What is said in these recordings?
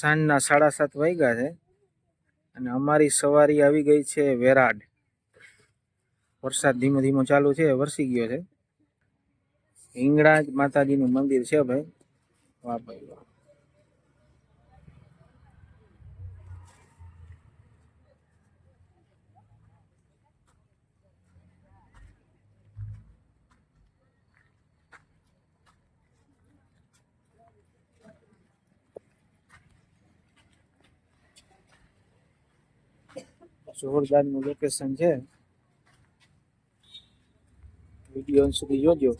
સાંજના 7:30 વાગ્યા છે અને અમારી સવારી આવી ગઈ છે વેરાડ. વરસાદ ધીમો ધીમો ચાલુ છે, વરસી ગયો છે. હિંગળાજ માતાજીનું મંદિર છે ભાઈ. વાહ ભાઈ વાહ. જોરદારનું લોકેશન છે. વિડીયો સુધી જોજો.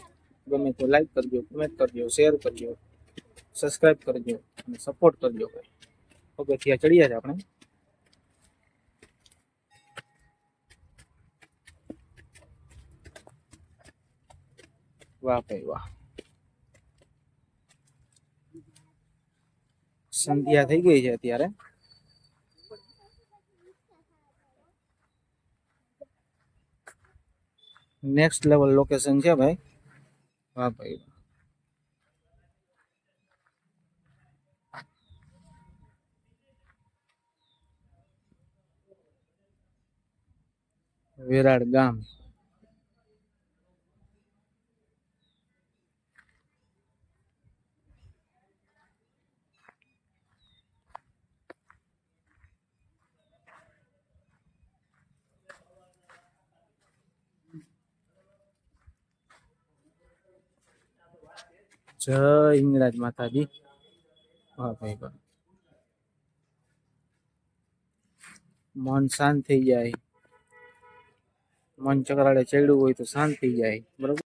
ગમે તો લાઈક કરજો, કમેન્ટ કરજો, શેર કરજો, સબસ્ક્રાઇબ કરજો અને સપોર્ટ કરજો ભાઈ. પગથિયા ચડ્યા છે આપણે. વાહ ભાઈ વાહ. સંધ્યા થઈ ગઈ છે અત્યારે. નેક્સ્ટ લેવલ લોકેશન છે ભાઈ. વાહ ભાઈ વેરાડ ગામ. જય હિંગળાજ માતાજી. વાહ ભાઈ વાહ. મન શાંત થઈ જાય. મન ચકરાડે ચડ્યું હોય તો શાંત થઈ જાય, બરોબર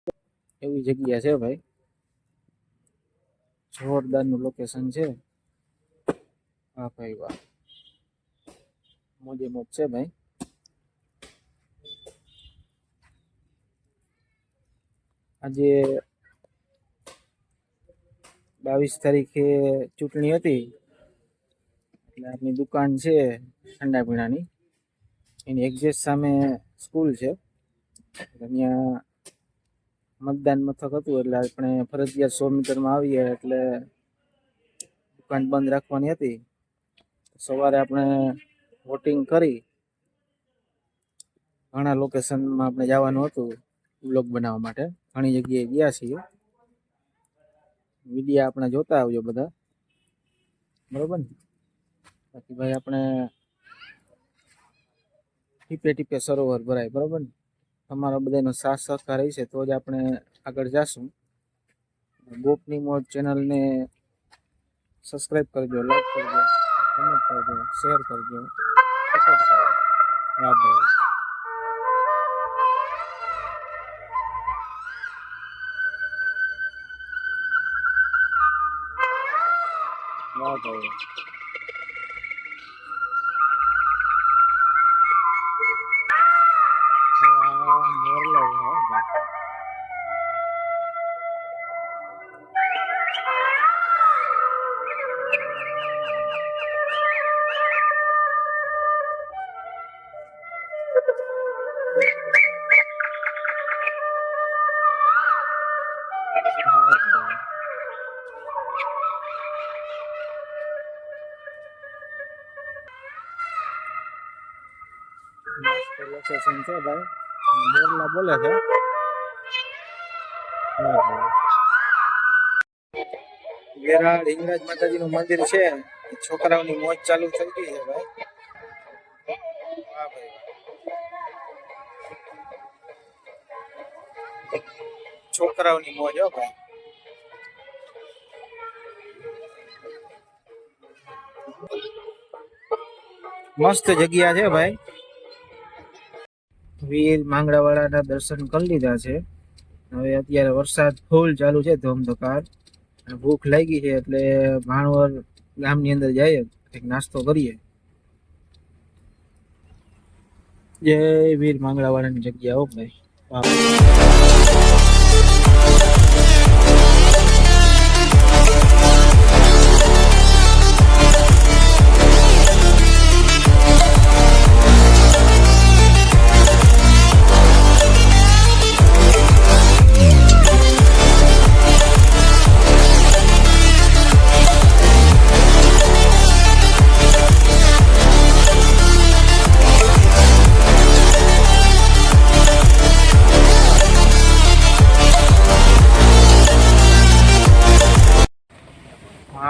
એવી જગ્યા છે ભાઈ. જોરદારનું લોકેશન છે. વાહ ભાઈ વાહ. મોજે મોજ છે ભાઈ. આજે 22 તારીખે ચૂંટણી હતી એટલે આપની દુકાન છે ઠંડા પીણાની, એની એક્ઝેક્ટ સામે સ્કૂલ છે. અહીંયા મતદાન મથક હતું એટલે આપણે ફરજિયાત 100 મીટરમાં આવીએ એટલે દુકાન બંધ રાખવાની હતી. સવારે આપણે વોટિંગ કરી ઘણા લોકેશનમાં આપણે જવાનું હતું બ્લોગ બનાવવા માટે. ઘણી જગ્યાએ ગયા છીએ. વિડીયા આપણે જોતા આવજો બધા, બરોબર ને. બાકી ભાઈ આપણે ટીપે ટીપે સરોવર ભરાય, બરોબર ને. તમારો બધાનો સાથ સહકાર હશે તો જ આપણે આગળ જાશું. ગોપની મોજ ચેનલને સબસ્ક્રાઇબ કરજો, લાઈક કરજો, કમેન્ટ કરજો, શેર કરજો, સપોર્ટ કરજો. વાહ ભાઈ વાહ ભાઈ. મોરલો હો ભાઈ. લોકેશન છે ભાઈ. મોરલા બોલે છે. વેરાડ હિંગળાજ માતાજીનું મંદિર છે. છોકરાઓની મોજ ચાલુ થઈ ગઈ છે ભાઈ. વાહ ભાઈ વાહ. છોકરાઓની મોજ હો ભાઈ. મસ્ત જગ્યા છે ભાઈ. વીર માંગડાવાળાના દર્શન કરી લીધા છે. હવે અત્યારે વરસાદ ફૂલ ચાલુ છે, ધોમધોકાર. ભૂખ લાગી છે એટલે ભાણવર ગામની અંદર જઈએ, કંઈક નાસ્તો કરીએ. જય વીર માંગડાવાળાની જગ્યા હો ભાઈ.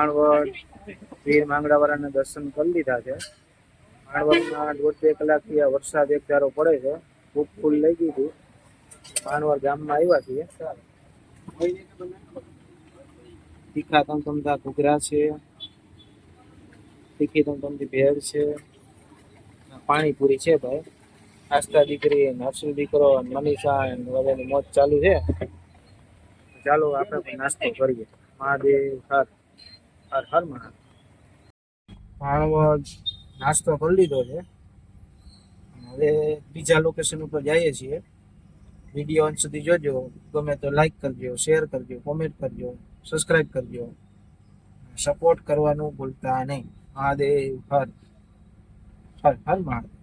માણવડ વીર માંગડાવાળાના દર્શન કરી લીધા છે. માણવડમાં 1.5-2 કલાકથી આ વરસાદ એક ધારો પડે છે. ખૂબ ફૂલ લઈ ગઈ હતી. માણવડ ગામમાં આવ્યા છીએ. તીખા તમતમતા ઘૂઘરા છે, તીખી તમતમતી ભેળ છે, પાણીપુરી છે ભાઈ. આસ્થા દીકરી, નરસુ દીકરો, મનીષા વગેરેની મોજ ચાલુ છે. ચાલો આપણે પણ નાસ્તો કરીએ. મહાદેવ હર હર હર મહાદેવ. ભાણવડ નાસ્તો કરી લીધો છે. હવે બીજા લોકેશન ઉપર જઈએ છીએ. વિડીયો અંત સુધી જોજો. ગમે તો લાઈક કરજો, શેર કરજો, કોમેન્ટ કરજો, સબસ્ક્રાઈબ કરજો. સપોર્ટ કરવાનું ભૂલતા નહીં. મહાદેવ હર હર હર મહાદેવ.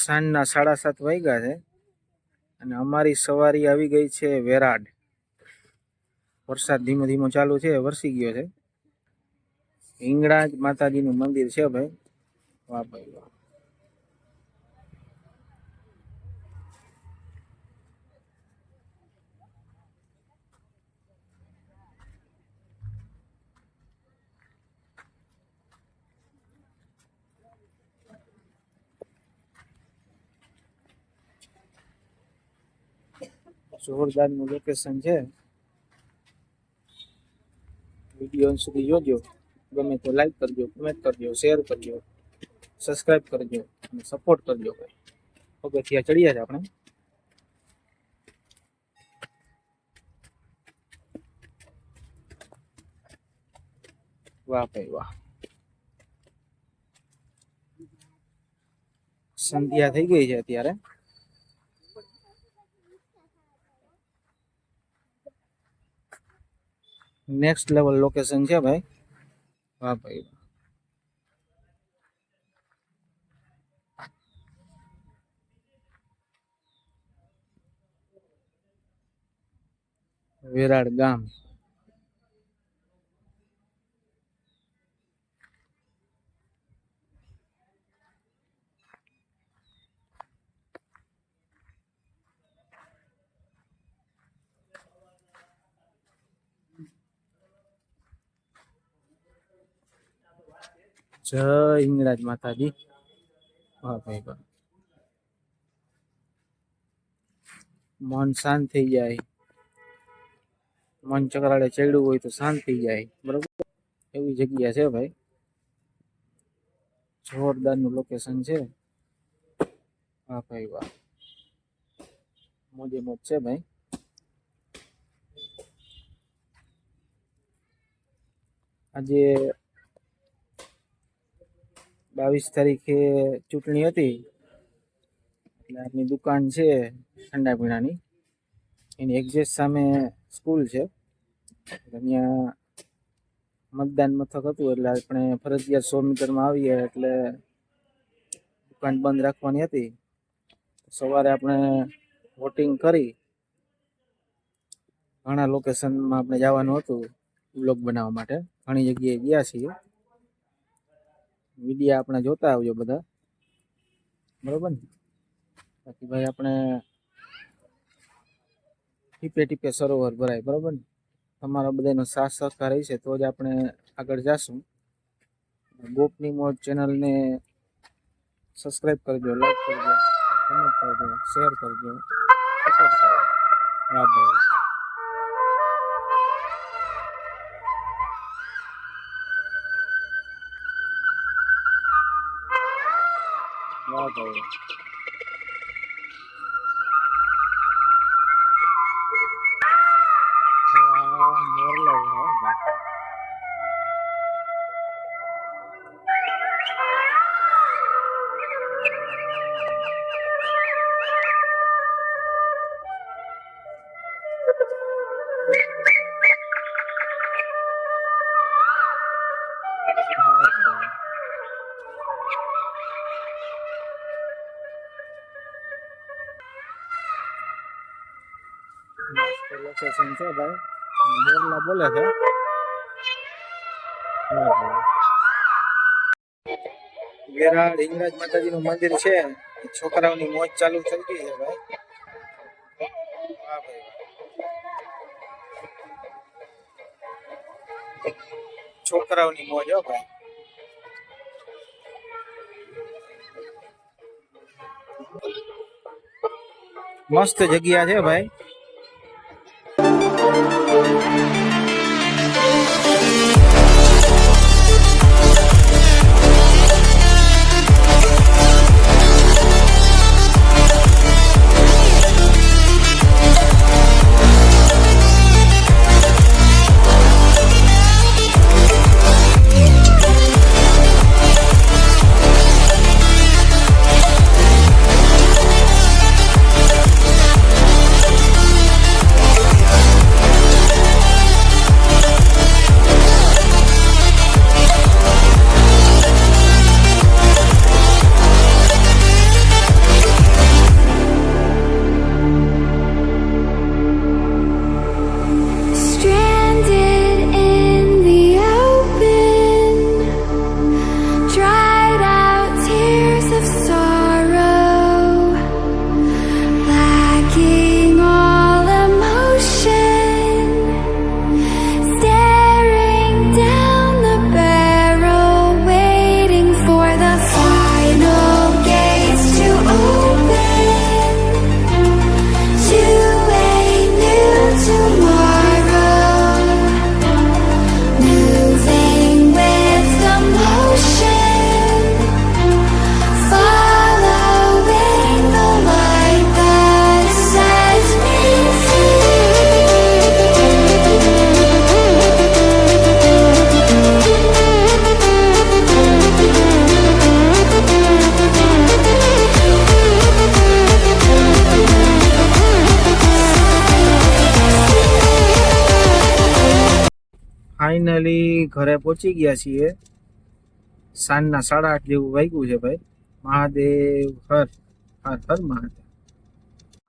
સાંજના 7:30 વાગ્યા છે અને અમારી સવારી આવી ગઈ છે વેરાડ. વરસાદ ધીમો ધીમો ચાલુ છે, વરસી ગયો છે. હિંગળાજ માતાજીનું મંદિર છે ભાઈ. વાહ ભાઈ વાહ. જોરદાર નું લોકેશન છે. વિડીયો સુધી જોજો. ગમે તો લાઈક કરજો, કમેન્ટ કરજો, શેર કરજો, સબસ્ક્રાઇબ કરજો અને સપોર્ટ કરજો ભાઈ. પગથિયા ચડ્યા છે આપણે. વાહ ભાઈ વાહ. સંધ્યા થઈ ગઈ છે અત્યારે. નેક્સ્ટ લેવલ લોકેશન છે ભાઈ. વાહ ભાઈ વાહ. વેરાડ ગામ. જય હિંગળાજ માતાજી. વાહ ભાઈ વાહ. મન શાંત થઈ જાય, મન ચકરાડે ચડ્યું હોય તો શાંત થઈ જાય, બરોબર એવી જગ્યા છે ભાઈ. જોરદાર નું લોકેશન છે. વાહ ભાઈ વાહ, મોજે મોજ છે ભાઈ. આજે 22 તારીખે ચૂંટણી હતી એટલે આપની દુકાન છે ઠંડા પીણાની, એની એક્ઝેક્ટ સામે સ્કૂલ છે. અહીંયા મતદાન મથક હતું એટલે આપણે ફરજિયાત 100 મીટરમાં આવીએ એટલે દુકાન બંધ રાખવાની હતી. સવારે આપણે વોટિંગ કરી ઘણા લોકેશનમાં આપણે જવાનું હતું બ્લોગ બનાવવા માટે. ઘણી જગ્યાએ ગયા છીએ. વિડીયા આપણે જોતા આવજો બધા, બરોબર ને. બાકી ભાઈ આપણે ટીપે ટીપે સરોવર ભરાય, બરોબર ને. તમારો બધાનો સાથ સહકાર રહેશે તો જ આપણે આગળ જાશું. ગોપની મોજ ચેનલને સબસ્ક્રાઈબ કરજો, લાઈક કરજો, કમેન્ટ કરજો, શેર કરજો, સપોર્ટ કરજો. વાહ ભાઈ વાહ ભાઈ. મોરલો ભાઈ. લોકેશન છે ભાઈ, મોરલા બોલે છે. વેરાળ હિંગળાજ માતાજી નું મંદિર છે. છોકરાઓની મોજ ચાલુ થઈ ગઈ છે ભાઈ. વાહ ભાઈ વાહ. છોકરાઓની મોજ હો ભાઈ. મસ્ત જગ્યા છે ભાઈ. ફાઇનલી ઘરે પહોંચી ગયા છીએ. સાંજના 8:30 જેવું વાગ્યું છે ભાઈ. મહાદેવ હર હર હર મહાદેવ.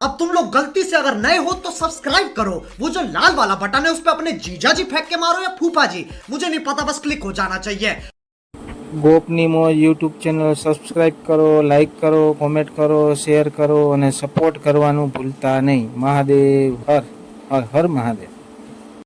अब तुम लोग गलती से अगर नए हो तो सब्सक्राइब करो, वो जो लाल वाला बटन है उस पर अपने जीजा जी फेंक के मारो या फूफा जी, मुझे नहीं पता, बस क्लिक हो जाना चाहिए. ગોપની મોજ યુટ્યુબ ચેનલ સબસ્ક્રાઇબ કરો, લાઈક કરો, કોમેન્ટ કરો, શેર કરો અને સપોર્ટ કરવાનું ભૂલતા નહીં. મહાદેવ હર હર હર મહાદેવ.